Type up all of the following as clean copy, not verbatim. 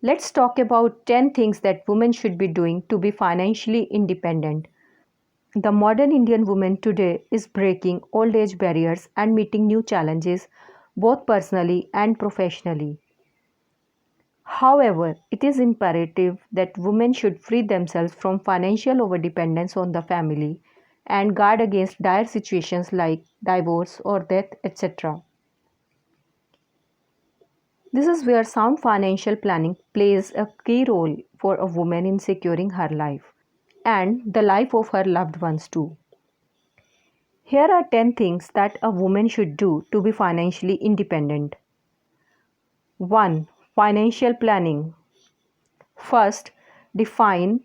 Let's talk about 10 things that women should be doing to be financially independent. The modern Indian woman today is breaking old age barriers and meeting new challenges both personally and professionally. However, it is imperative that women should free themselves from financial overdependence on the family and guard against dire situations like divorce or death, etc. This is where sound financial planning plays a key role for a woman in securing her life and the life of her loved ones too. Here are 10 things that a woman should do to be financially independent. 1. Financial planning. First, define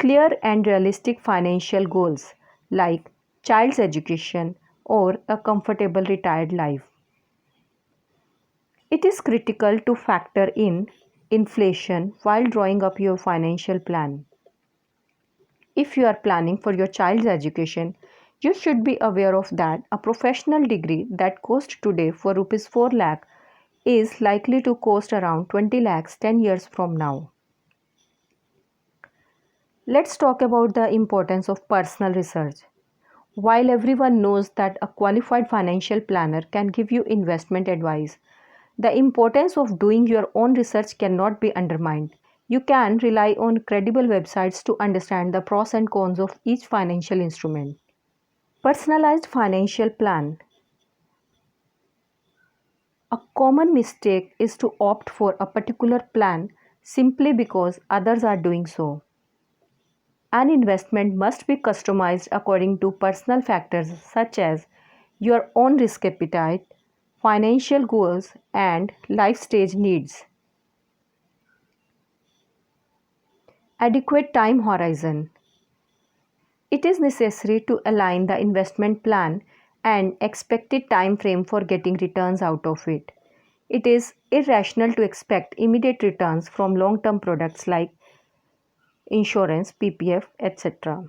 clear and realistic financial goals like child's education or a comfortable retired life. It is critical to factor in inflation while drawing up your financial plan. If you are planning for your child's education, you should be aware of that a professional degree that costs today for rupees 4 lakh is likely to cost around 20 lakhs 10 years from now. Let's talk about the importance of personal research. While everyone knows that a qualified financial planner can give you investment advice, the importance of doing your own research cannot be undermined. You can rely on credible websites to understand the pros and cons of each financial instrument. Personalized financial plan. A common mistake is to opt for a particular plan simply because others are doing so. An investment must be customized according to personal factors such as your own risk appetite, financial goals, and life stage needs. Adequate time horizon. It is necessary to align the investment plan and expected time frame for getting returns out of it. It is irrational to expect immediate returns from long term products like insurance, PPF, etc.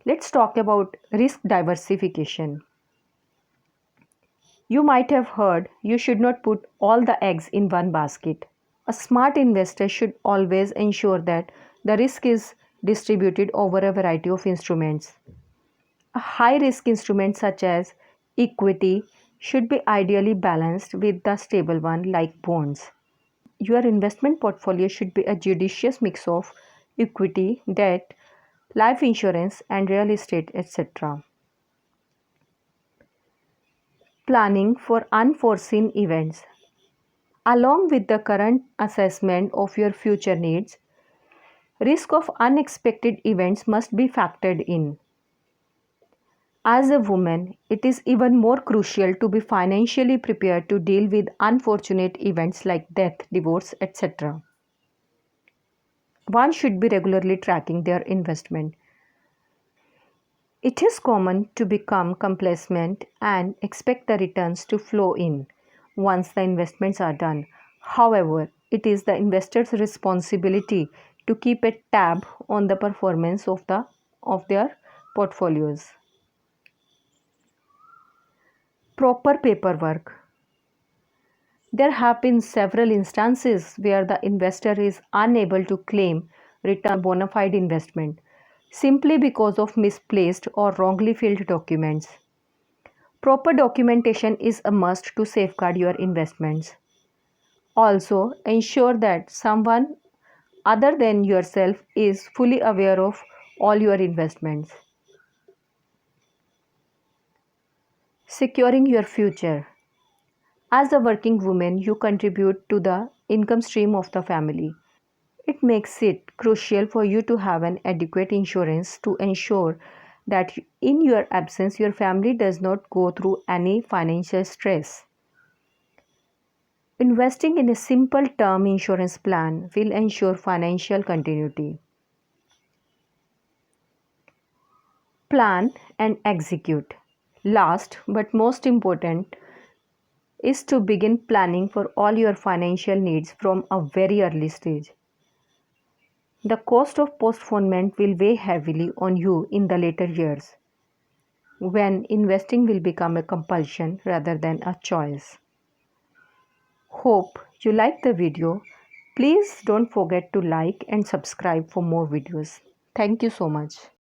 Let's talk about risk diversification. You might have heard you should not put all the eggs in one basket. A smart investor should always ensure that the risk is distributed over a variety of instruments. A high risk instrument such as equity should be ideally balanced with the stable one like bonds. Your investment portfolio should be a judicious mix of equity, debt, life insurance, and real estate, etc. Planning for unforeseen events. Along with the current assessment of your future needs, risk of unexpected events must be factored in. As a woman, it is even more crucial to be financially prepared to deal with unfortunate events like death, divorce, etc. One should be regularly tracking their investment. It is common to become complacent and expect the returns to flow in once the investments are done. However, it is the investor's responsibility to keep a tab on the performance of their portfolios. Proper paperwork. There have been several instances where the investor is unable to claim return bona fide investment simply because of misplaced or wrongly filled documents. Proper documentation is a must to safeguard your investments. Also, ensure that someone other than yourself is fully aware of all your investments. Securing your future. As a working woman, you contribute to the income stream of the family. It makes it crucial for you to have an adequate insurance to ensure that in your absence, your family does not go through any financial stress. Investing in a simple term insurance plan will ensure financial continuity. Plan and execute. Last but most important is to begin planning for all your financial needs from a very early stage. The cost of postponement will weigh heavily on you in the later years, when investing will become a compulsion rather than a choice. Hope you like the video. Please don't forget to like and subscribe for more videos. Thank you so much.